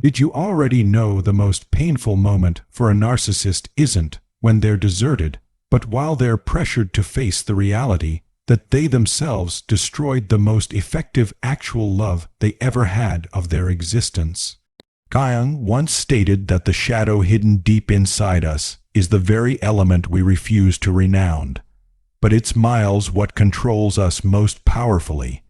Did you already know the most painful moment for a narcissist isn't when they're deserted, but while they're pressured to face the reality that they themselves destroyed the most effective actual love they ever had of their existence? Carl Jung once stated that the shadow hidden deep inside us is the very element we refuse to renounce, but it's miles what controls us most powerfully.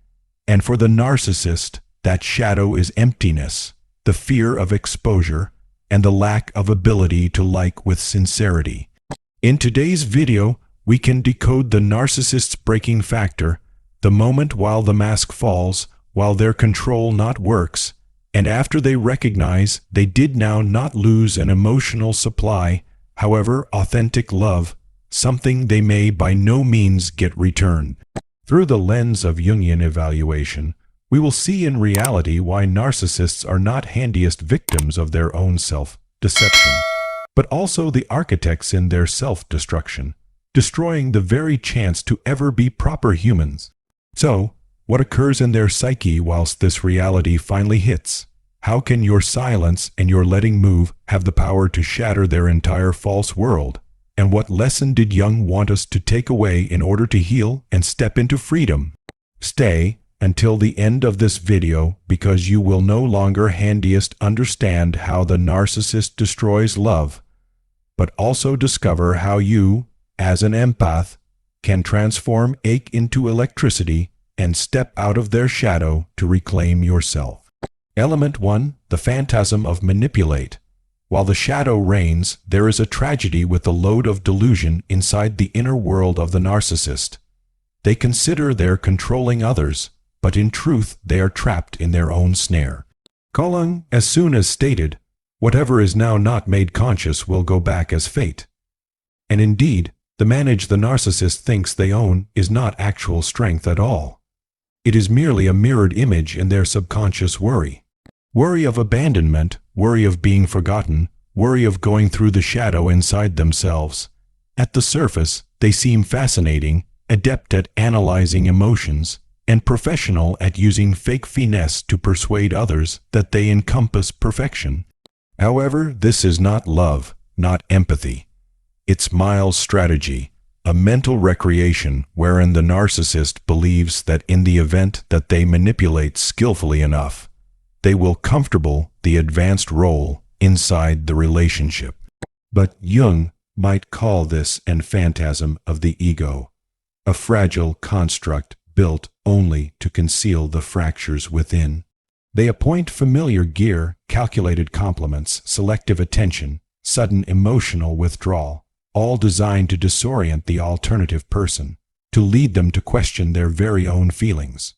And for the narcissist, that shadow is emptiness, the fear of exposure, and the lack of ability to like with sincerity. In today's video, we can decode the narcissist's breaking factor, the moment while the mask falls, while their control not works, and after they recognize they did now not lose an emotional supply, however authentic love, something they may by no means get returned. Through the lens of Jungian evaluation, we will see in reality why narcissists are not handiest victims of their own self-deception, but also the architects in their self-destruction, destroying the very chance to ever be proper humans. So, what occurs in their psyche whilst this reality finally hits? How can your silence and your letting move have the power to shatter their entire false world? And what lesson did Jung want us to take away in order to heal and step into freedom? Stay until the end of this video, because you will no longer handiest understand how the narcissist destroys love, but also discover how you, as an empath, can transform ache into electricity and step out of their shadow to reclaim yourself. Element 1. The phantasm of manipulate. While the shadow reigns, there is a tragedy with the load of delusion inside the inner world of the narcissist. They consider they're controlling others, but in truth they are trapped in their own snare. Carl Jung, as soon as stated, whatever is now not made conscious will go back as fate. And indeed, the manage the narcissist thinks they own is not actual strength at all. It is merely a mirrored image in their subconscious worry. Worry of abandonment, worry of being forgotten, worry of going through the shadow inside themselves. At the surface, they seem fascinating, adept at analyzing emotions, and professional at using fake finesse to persuade others that they encompass perfection. However, this is not love, not empathy. It's Miles' strategy, a mental recreation wherein the narcissist believes that in the event that they manipulate skillfully enough, they will comfortable the advanced role inside the relationship. But Jung might call this an phantasm of the ego, a fragile construct built only to conceal the fractures within. They appoint familiar gear, calculated compliments, selective attention, sudden emotional withdrawal, all designed to disorient the alternative person, to lead them to question their very own feelings.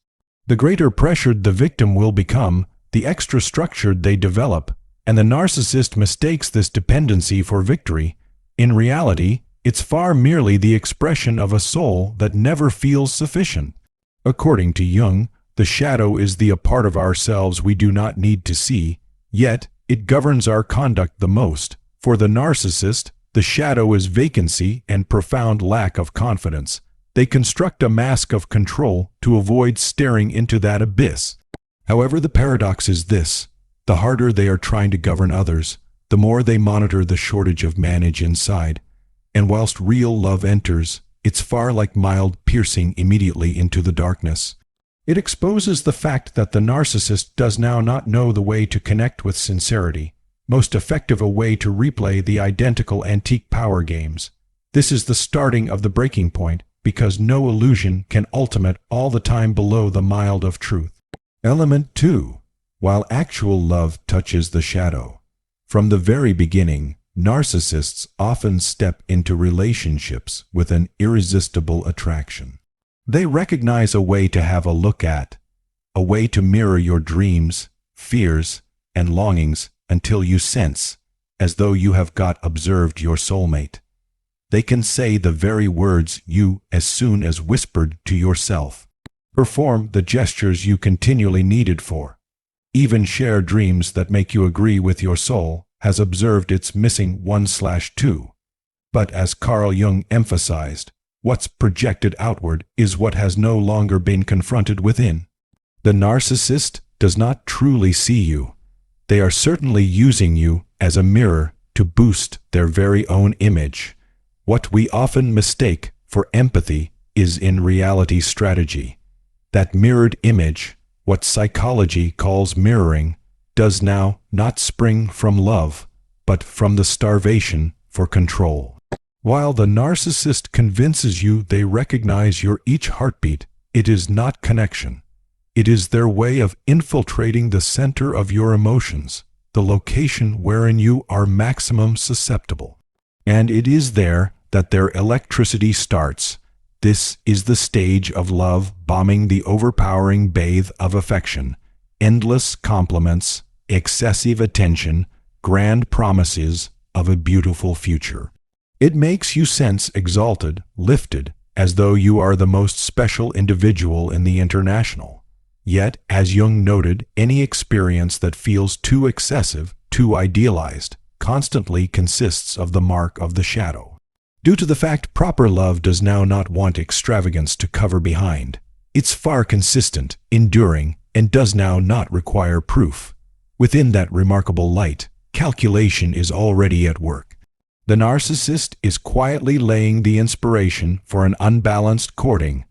The greater pressured the victim will become, the extra structured they develop, and the narcissist mistakes this dependency for victory. In reality, it's far merely the expression of a soul that never feels sufficient. According to Jung, the shadow is a part of ourselves we do not need to see, yet it governs our conduct the most. For the narcissist, the shadow is vacancy and profound lack of confidence. They construct a mask of control to avoid staring into that abyss. However, the paradox is this: the harder they are trying to govern others, the more they monitor the shortage of manage inside. And whilst real love enters, it's far like mild piercing immediately into the darkness. It exposes the fact that the narcissist does now not know the way to connect with sincerity, most effective a way to replay the identical antique power games. This is the starting of the breaking point, because no illusion can ultimate all the time below the mild of truth. Element 2. While actual love touches the shadow. From the very beginning, narcissists often step into relationships with an irresistible attraction. They recognize a way to have a look at, a way to mirror your dreams, fears, and longings until you sense, as though you have got observed your soulmate. They can say the very words you as soon as whispered to yourself, perform the gestures you continually needed for, even share dreams that make you agree with your soul has observed its missing 1/2. But as Carl Jung emphasized, what's projected outward is what has no longer been confronted within. The narcissist does not truly see you. They are certainly using you as a mirror to boost their very own image. What we often mistake for empathy is in reality strategy. That mirrored image, what psychology calls mirroring, does now not spring from love, but from the starvation for control. While the narcissist convinces you they recognize your each heartbeat, it is not connection. It is their way of infiltrating the center of your emotions, the location wherein you are maximum susceptible. And it is there that their electricity starts. This is the stage of love bombing the overpowering bathe of affection, endless compliments, excessive attention, grand promises of a beautiful future. It makes you sense exalted, lifted, as though you are the most special individual in the international. Yet, as Jung noted, any experience that feels too excessive, too idealized, constantly consists of the mark of the shadow. Due to the fact proper love does now not want extravagance to cover behind. It's far consistent, enduring, and does now not require proof. Within that remarkable light, calculation is already at work. The narcissist is quietly laying the inspiration for an unbalanced courting.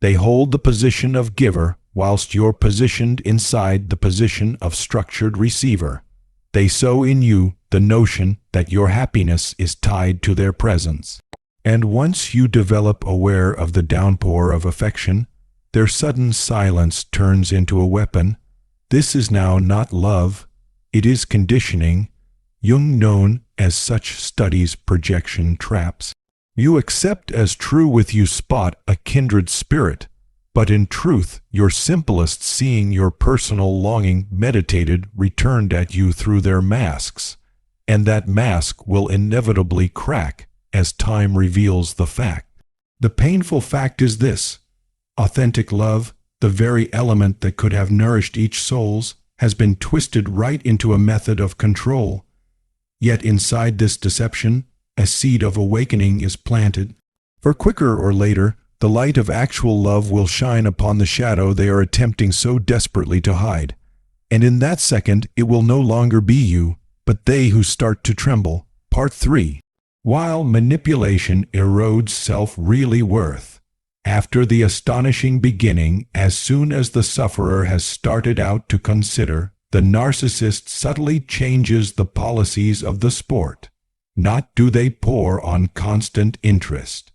They hold the position of giver whilst you're positioned inside the position of structured receiver. They sow in you the notion that your happiness is tied to their presence. And once you develop aware of the downpour of affection, their sudden silence turns into a weapon. This is now not love, it is conditioning. Jung known as such studies projection traps. You accept as true with you spot a kindred spirit, but in truth your simplest seeing your personal longing meditated returned at you through their masks, and that mask will inevitably crack as time reveals the fact. The painful fact is this: authentic love, the very element that could have nourished each soul's, has been twisted right into a method of control. Yet inside this deception, a seed of awakening is planted. For quicker or later, the light of actual love will shine upon the shadow they are attempting so desperately to hide. And in that second, it will no longer be you, but they who start to tremble. Part 3. While manipulation erodes self-really worth. After the astonishing beginning, as soon as the sufferer has started out to consider, the narcissist subtly changes the policies of the sport. Not do they pour on constant interest.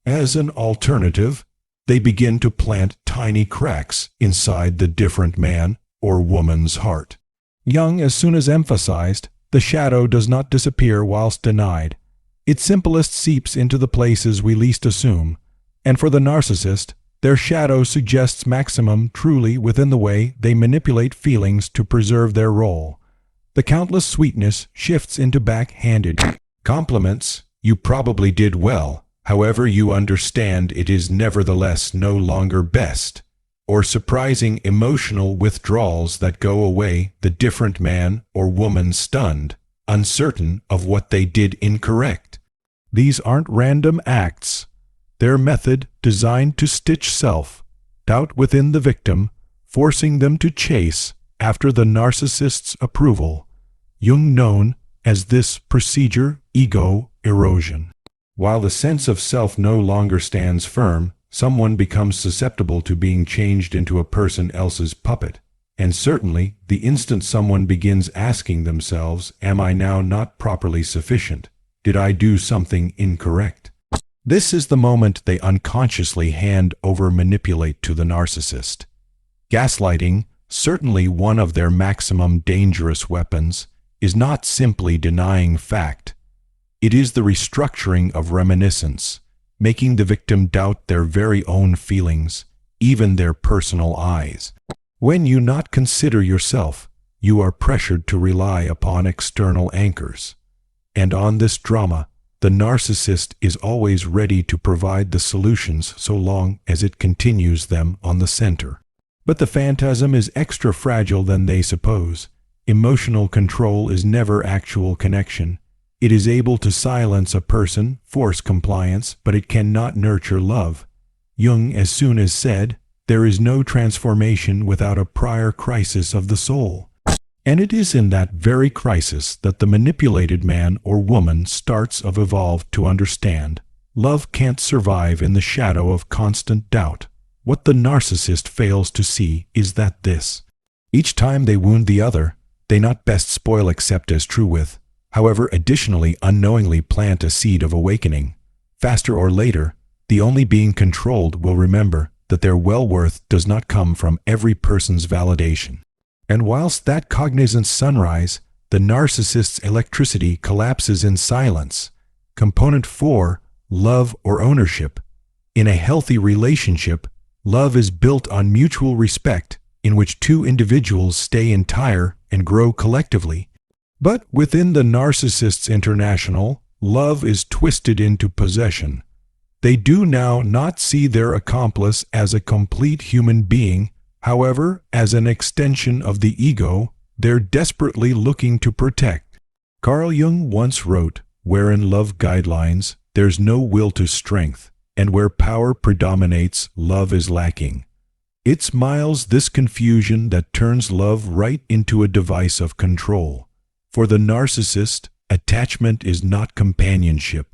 As an alternative, they begin to plant tiny cracks inside the different man or woman's heart. Jung as soon as emphasized, the shadow does not disappear whilst denied. It simplest seeps into the places we least assume, and for the narcissist, their shadow suggests maximum truly within the way they manipulate feelings to preserve their role. The countless sweetness shifts into backhanded compliments. You probably did well, however you understand it is nevertheless no longer best. Or surprising emotional withdrawals that go away the different man or woman stunned, uncertain of what they did incorrect. These aren't random acts. Their method designed to stitch self-doubt within the victim, forcing them to chase after the narcissist's approval. Jung known as this procedure ego erosion. While the sense of self no longer stands firm, someone becomes susceptible to being changed into a person else's puppet. And certainly, the instant someone begins asking themselves, am I now not properly sufficient? Did I do something incorrect? This is the moment they unconsciously hand over manipulate to the narcissist. Gaslighting, certainly one of their maximum dangerous weapons, is not simply denying fact. It is the restructuring of reminiscence, making the victim doubt their very own feelings, even their personal eyes. When you not consider yourself, you are pressured to rely upon external anchors. And on this drama, the narcissist is always ready to provide the solutions so long as it continues them on the center. But the phantasm is extra fragile than they suppose. Emotional control is never actual connection. It is able to silence a person, force compliance, but it cannot nurture love. Jung as soon as said, there is no transformation without a prior crisis of the soul. And it is in that very crisis that the manipulated man or woman starts to evolve to understand love can't survive in the shadow of constant doubt. What the narcissist fails to see is that each time they wound the other, they not best spoil accept as true with, however additionally unknowingly plant a seed of awakening. Faster or later, the only being controlled will remember that their well-worth does not come from every person's validation. And whilst that cognizant sunrise, the narcissist's electricity collapses in silence. Component 4, love or ownership. In a healthy relationship, love is built on mutual respect, in which two individuals stay entire and grow collectively. But within the narcissist's international, love is twisted into possession. They do now not see their accomplice as a complete human being, however, as an extension of the ego they're desperately looking to protect. Carl Jung once wrote, "Where in love guidelines, there's no will to strength, and where power predominates, love is lacking." It smiles this confusion that turns love right into a device of control. For the narcissist, attachment is not companionship.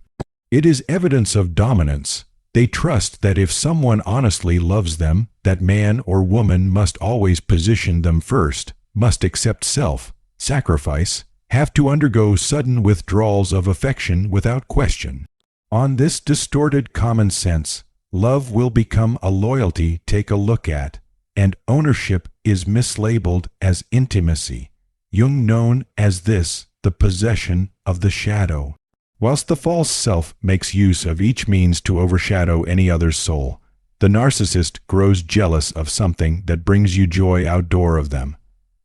It is evidence of dominance. They trust that if someone honestly loves them, that man or woman must always position them first, must accept self-sacrifice, have to undergo sudden withdrawals of affection without question. On this distorted common sense, love will become a loyalty take a look at, and ownership is mislabeled as intimacy. Jung known as the possession of the shadow. Whilst the false self makes use of each means to overshadow any other's soul, the narcissist grows jealous of something that brings you joy outdoor of them.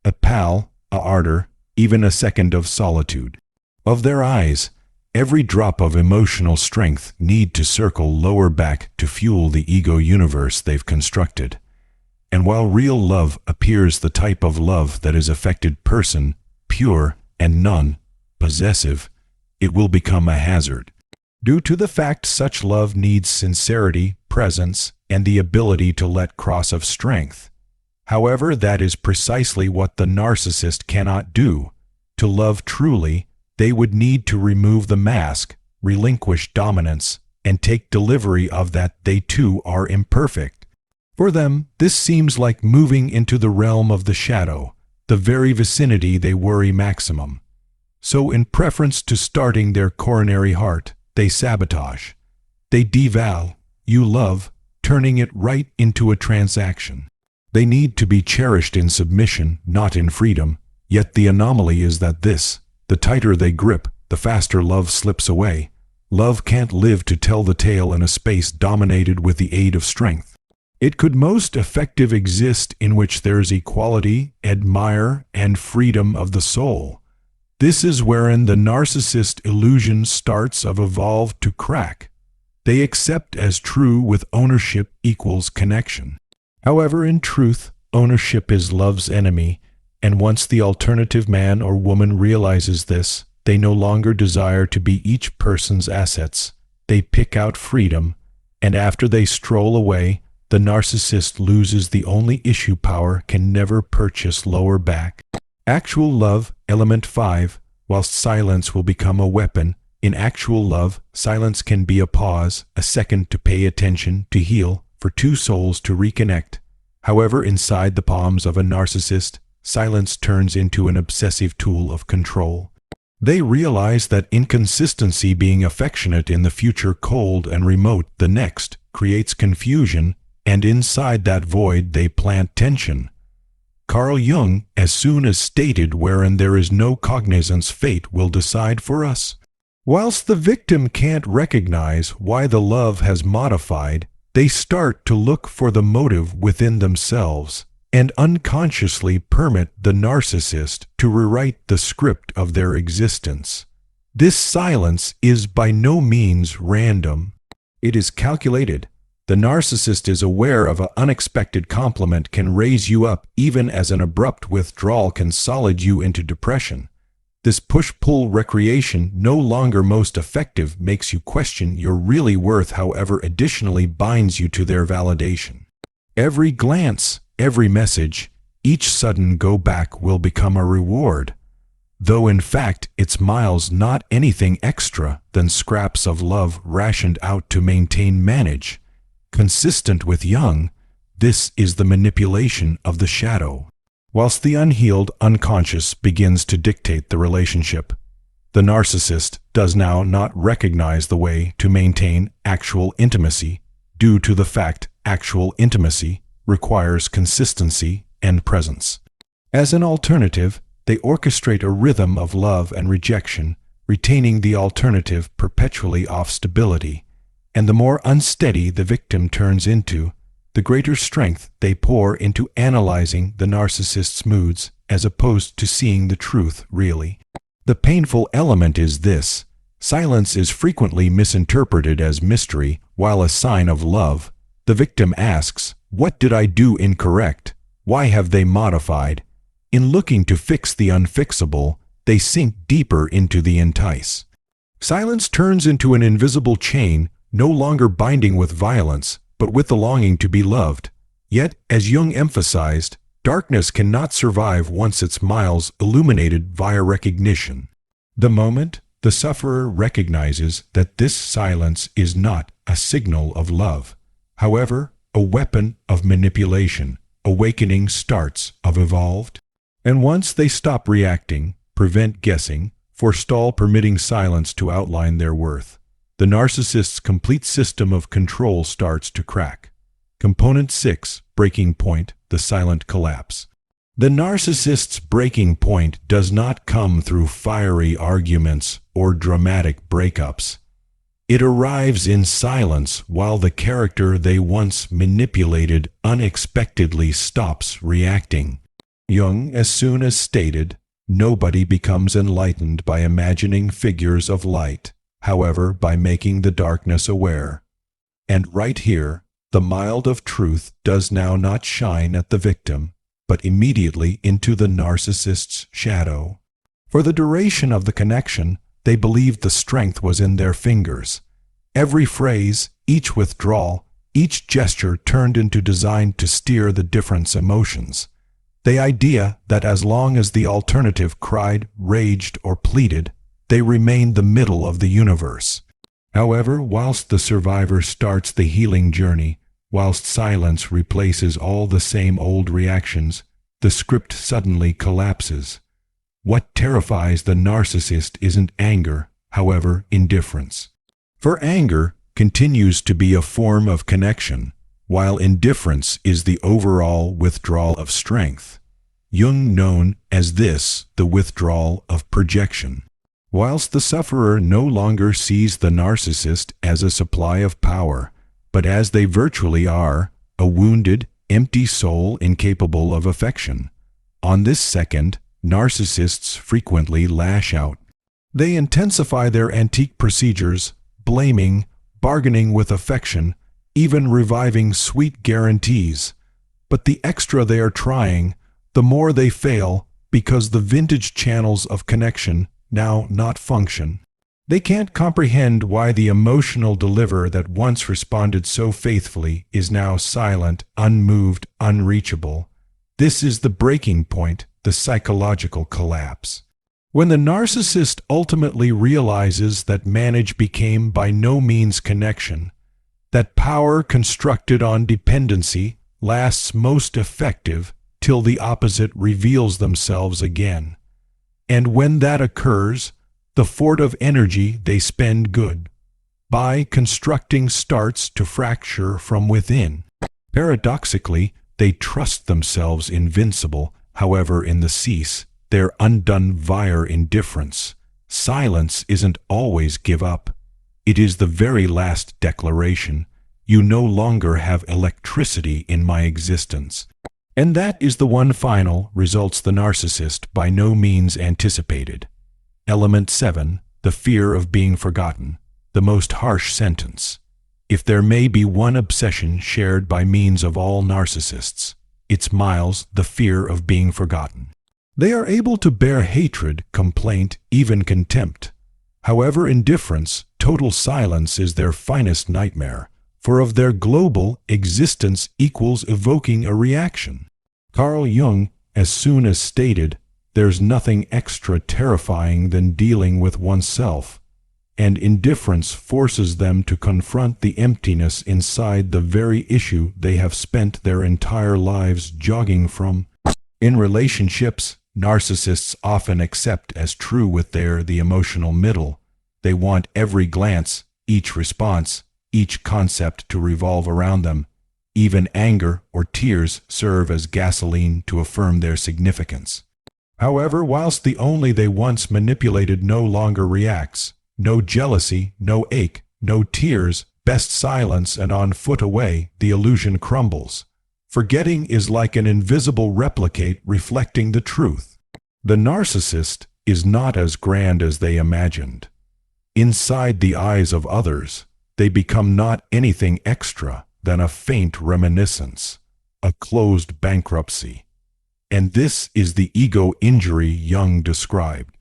A pal, a ardor, even a second of solitude. Of their eyes, every drop of emotional strength need to circle lower back to fuel the ego universe they've constructed. And while real love appears the type of love that is affected person, pure and non-possessive, it will become a hazard. Due to the fact such love needs sincerity, presence, and the ability to let cross of strength. However, that is precisely what the narcissist cannot do. To love truly, they would need to remove the mask, relinquish dominance, and take delivery of that they too are imperfect. For them, this seems like moving into the realm of the shadow, the very vicinity they worry maximum. So in preference to starting their coronary heart, they sabotage. They devalue love, turning it right into a transaction. They need to be cherished in submission, not in freedom. Yet the anomaly is that the tighter they grip, the faster love slips away. Love can't live to tell the tale in a space dominated with the aid of strength. It could most effective exist in which there's equality, admire, and freedom of the soul. This is wherein the narcissist illusion starts of evolve to crack. They accept as true with ownership equals connection. However, in truth, ownership is love's enemy, and once the alternative man or woman realizes this, they no longer desire to be each person's assets. They pick out freedom, and after they stroll away, the narcissist loses the only issue power can never purchase lower back. Actual love, element 5, whilst silence will become a weapon, in actual love, silence can be a pause, a second to pay attention, to heal, for two souls to reconnect. However, inside the palms of a narcissist, silence turns into an obsessive tool of control. They realize that inconsistency being affectionate in the future cold and remote the next creates confusion, and inside that void they plant tension. Carl Jung, as soon as stated, wherein there is no cognizance, fate will decide for us. Whilst the victim can't recognize why the love has modified, they start to look for the motive within themselves, and unconsciously permit the narcissist to rewrite the script of their existence. This silence is by no means random. It is calculated. The narcissist is aware of an unexpected compliment can raise you up, even as an abrupt withdrawal can solid you into depression. This push-pull recreation, no longer most effective, makes you question your really worth, however additionally binds you to their validation. Every glance, every message, each sudden go back will become a reward, though in fact it's miles not anything extra than scraps of love rationed out to maintain manage. Consistent with Jung, this is the manipulation of the shadow. Whilst the unhealed unconscious begins to dictate the relationship, the narcissist does now not recognize the way to maintain actual intimacy due to the fact actual intimacy requires consistency and presence. As an alternative, they orchestrate a rhythm of love and rejection, retaining the alternative perpetually off stability, and the more unsteady the victim turns into, the greater strength they pour into analyzing the narcissist's moods as opposed to seeing the truth really. The painful element is this: silence is frequently misinterpreted as mystery, while a sign of love. The victim asks, "What did I do incorrect? Why have they modified?" In looking to fix the unfixable, they sink deeper into the entice. Silence turns into an invisible chain, no longer binding with violence, but with the longing to be loved. Yet, as Jung emphasized, darkness cannot survive once it's miles illuminated via recognition. The moment the sufferer recognizes that this silence is not a signal of love, however, a weapon of manipulation, awakening starts of evolved. And once they stop reacting, prevent guessing, forestall permitting silence to outline their worth, the narcissist's complete system of control starts to crack. Component 6, breaking point, the silent collapse. The narcissist's breaking point does not come through fiery arguments or dramatic breakups. It arrives in silence while the character they once manipulated unexpectedly stops reacting. Jung as soon as stated, nobody becomes enlightened by imagining figures of light, however by making the darkness aware. And right here, the mild of truth does now not shine at the victim, but immediately into the narcissist's shadow. For the duration of the connection, they believed the strength was in their fingers. Every phrase, each withdrawal, each gesture turned into designed to steer the different emotions. The idea that as long as the alternative cried, raged, or pleaded, they remained the middle of the universe. However, whilst the survivor starts the healing journey, whilst silence replaces all the same old reactions, the script suddenly collapses. What terrifies the narcissist isn't anger, however, indifference. For anger continues to be a form of connection, while indifference is the overall withdrawal of strength. Jung known as this, the withdrawal of projection. Whilst the sufferer no longer sees the narcissist as a supply of power, but as they virtually are, a wounded, empty soul incapable of affection. On this second, narcissists frequently lash out. They intensify their antique procedures, blaming, bargaining with affection, even reviving sweet guarantees. But the extra they are trying, the more they fail, because the vintage channels of connection now not function. They can't comprehend why the emotional deliverer that once responded so faithfully is now silent, unmoved, unreachable. This is the breaking point, the psychological collapse. When the narcissist ultimately realizes that manage became by no means connection, that power constructed on dependency lasts most effective till the opposite reveals themselves again. And when that occurs, the fort of energy they spend good by constructing starts to fracture from within. Paradoxically, they trust themselves invincible, however in the cease, they're undone via indifference. Silence isn't always give up. It is the very last declaration. You no longer have electricity in my existence. And that is the one final results the narcissist by no means anticipated. Element 7, the fear of being forgotten, the most harsh sentence. If there may be one obsession shared by means of all narcissists, it's miles the fear of being forgotten. They are able to bear hatred, complaint, even contempt. However, indifference, total silence is their finest nightmare, for of their global existence equals evoking a reaction. Carl Jung As soon as stated, there's nothing extra terrifying than dealing with oneself, and indifference forces them to confront the emptiness inside the very issue they have spent their entire lives jogging from. In relationships, narcissists often accept as true with the emotional middle. They want every glance, each response, each concept to revolve around them. Even anger or tears serve as gasoline to affirm their significance. However, whilst the only they once manipulated no longer reacts, no jealousy, no ache, no tears, best silence, and on foot away, the illusion crumbles. Forgetting is like an invisible replicate reflecting the truth. The narcissist is not as grand as they imagined. Inside the eyes of others, they become not anything extra than a faint reminiscence, a closed bankruptcy. And this is the ego injury Jung described.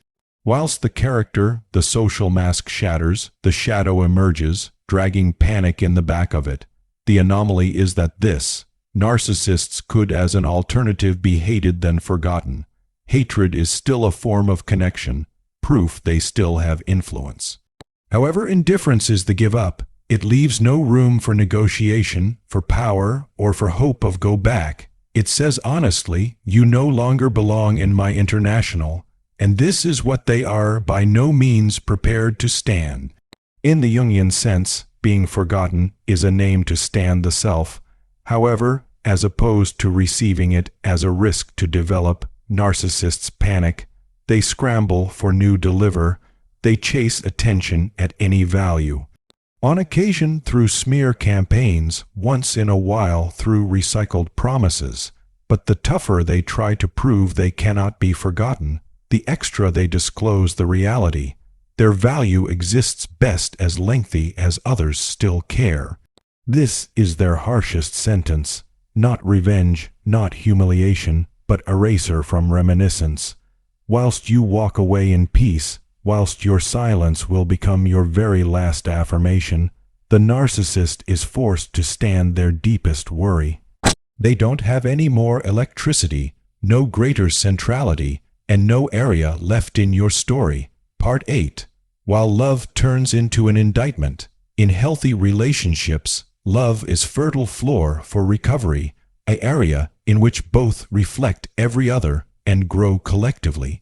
Whilst the character, the social mask shatters, the shadow emerges, dragging panic in the back of it. The anomaly is that this, narcissists could as an alternative be hated then forgotten. Hatred is still a form of connection, proof they still have influence. However, indifference is the give up. It leaves no room for negotiation, for power, or for hope of go back. It says honestly, you no longer belong in my international, and this is what they are by no means prepared to stand. In the Jungian sense, being forgotten is a name to stand the self. However, as opposed to receiving it as a risk to develop, narcissists panic. They scramble for new deliver. They chase attention at any value. On occasion through smear campaigns, once in a while through recycled promises. But the tougher they try to prove they cannot be forgotten, the extra they disclose the reality. Their value exists best as lengthy as others still care. This is their harshest sentence. Not revenge, not humiliation, but eraser from reminiscence. Whilst you walk away in peace, whilst your silence will become your very last affirmation, the narcissist is forced to stand their deepest worry. They don't have any more electricity, no greater centrality, and no area left in your story. Part 8. While love turns into an indictment, in healthy relationships, love is fertile floor for recovery, an area in which both reflect every other and grow collectively.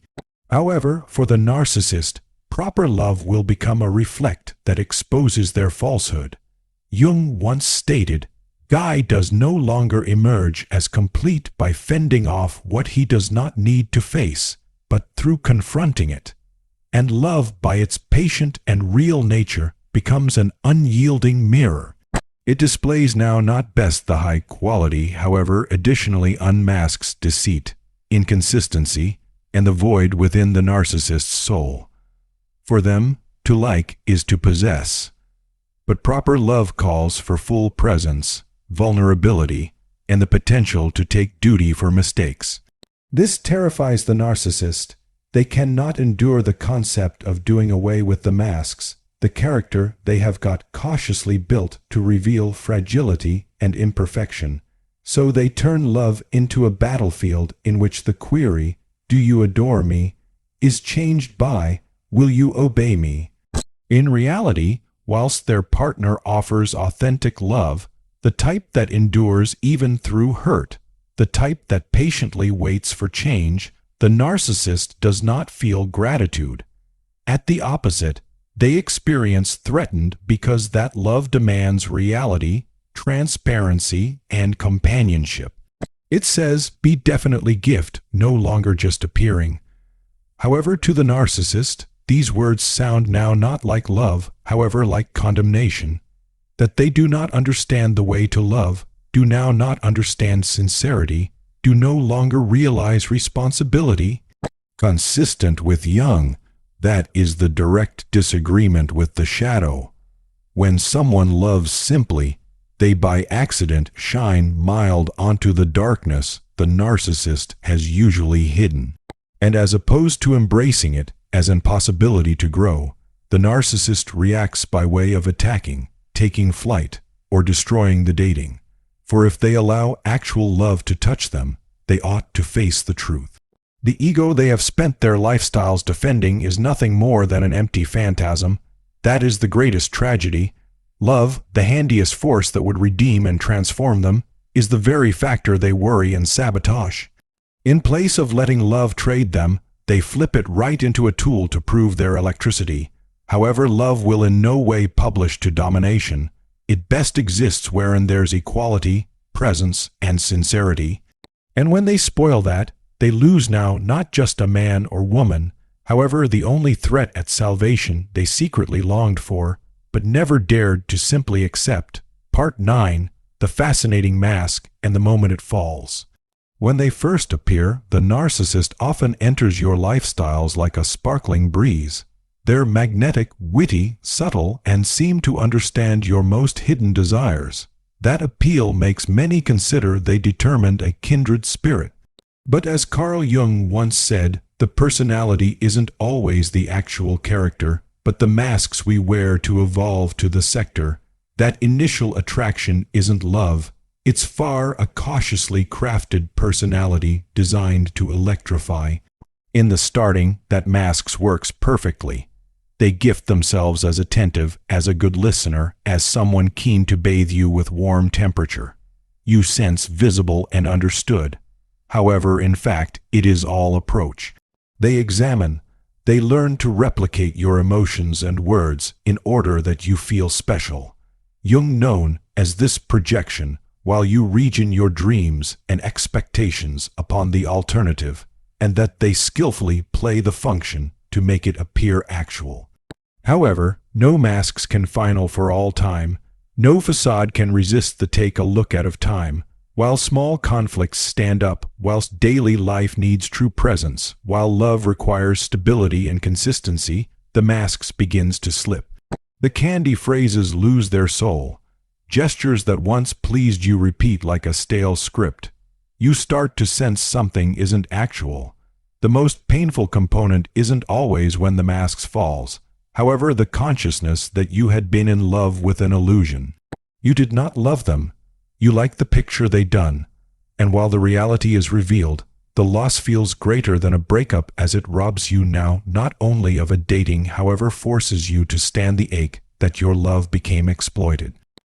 However, for the narcissist, proper love will become a reflect that exposes their falsehood. Jung once stated, Guy does no longer emerge as complete by fending off what he does not need to face, but through confronting it. And love, by its patient and real nature, becomes an unyielding mirror. It displays now not best the high quality, however, additionally unmasks deceit, inconsistency, and the void within the narcissist's soul. For them, to like is to possess. But proper love calls for full presence, vulnerability, and the potential to take duty for mistakes. This terrifies the narcissist. They cannot endure the concept of doing away with the masks, the character they have got cautiously built to reveal fragility and imperfection. So they turn love into a battlefield in which the query, "Do you adore me?" is changed by, "Will you obey me?" In reality, whilst their partner offers authentic love, the type that endures even through hurt, the type that patiently waits for change, the narcissist does not feel gratitude. At the opposite, they experience threatened because that love demands reality, transparency, and companionship. It says, be definitely gift, no longer just appearing. However, to the narcissist, these words sound now not like love, however like condemnation. That they do not understand the way to love, do now not understand sincerity, do no longer realize responsibility. Consistent with Jung, that is the direct disagreement with the shadow. When someone loves simply, they by accident shine mild onto the darkness the narcissist has usually hidden. And as opposed to embracing it as an impossibility to grow, the narcissist reacts by way of attacking, taking flight, or destroying the dating. For if they allow actual love to touch them, they ought to face the truth. The ego they have spent their lifestyles defending is nothing more than an empty phantasm. That is the greatest tragedy. Love, the handiest force that would redeem and transform them, is the very factor they worry and sabotage. In place of letting love trade them, they flip it right into a tool to prove their electricity. However, love will in no way publish to domination. It best exists wherein there's equality, presence, and sincerity. And when they spoil that, they lose now not just a man or woman, however, the only threat at salvation they secretly longed for, but never dared to simply accept. Part 9. The fascinating mask and the moment it falls. When they first appear, the narcissist often enters your lifestyles like a sparkling breeze. They're magnetic, witty, subtle, and seem to understand your most hidden desires. That appeal makes many consider they determined a kindred spirit. But as Carl Jung once said, the personality isn't always the actual character, but the masks we wear to evolve to the sector. That initial attraction isn't love. It's far a cautiously crafted personality designed to electrify. In the starting, that mask works perfectly. They gift themselves as attentive, as a good listener, as someone keen to bathe you with warm temperature. You sense visible and understood. However, in fact, it is all approach. They examine. They learn to replicate your emotions and words in order that you feel special. Jung known as this projection, while you region your dreams and expectations upon the alternative, and that they skillfully play the function to make it appear actual. However, no masks can final for all time. No facade can resist the take a look at of time. While small conflicts stand up, whilst daily life needs true presence, while love requires stability and consistency, the masks begins to slip. The candy phrases lose their soul. Gestures that once pleased you repeat like a stale script. You start to sense something isn't actual. The most painful component isn't always when the mask falls. However, the consciousness that you had been in love with an illusion. You did not love them. You like the picture they'd done. And while the reality is revealed, the loss feels greater than a breakup as it robs you now not only of a dating, however forces you to stand the ache that your love became exploited.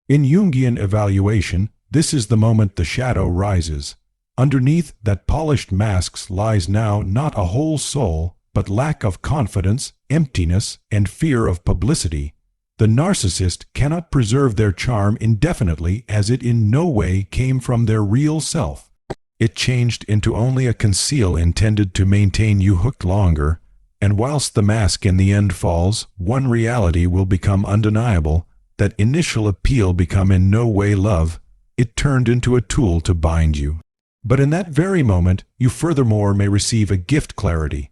In Jungian evaluation, this is the moment the shadow rises. Underneath that polished mask lies now not a whole soul, but lack of confidence, emptiness, and fear of publicity. The narcissist cannot preserve their charm indefinitely as it in no way came from their real self. It changed into only a conceal intended to maintain you hooked longer, and whilst the mask in the end falls, one reality will become undeniable, that initial appeal become in no way love. It turned into a tool to bind you. But in that very moment, you furthermore may receive a gift clarity.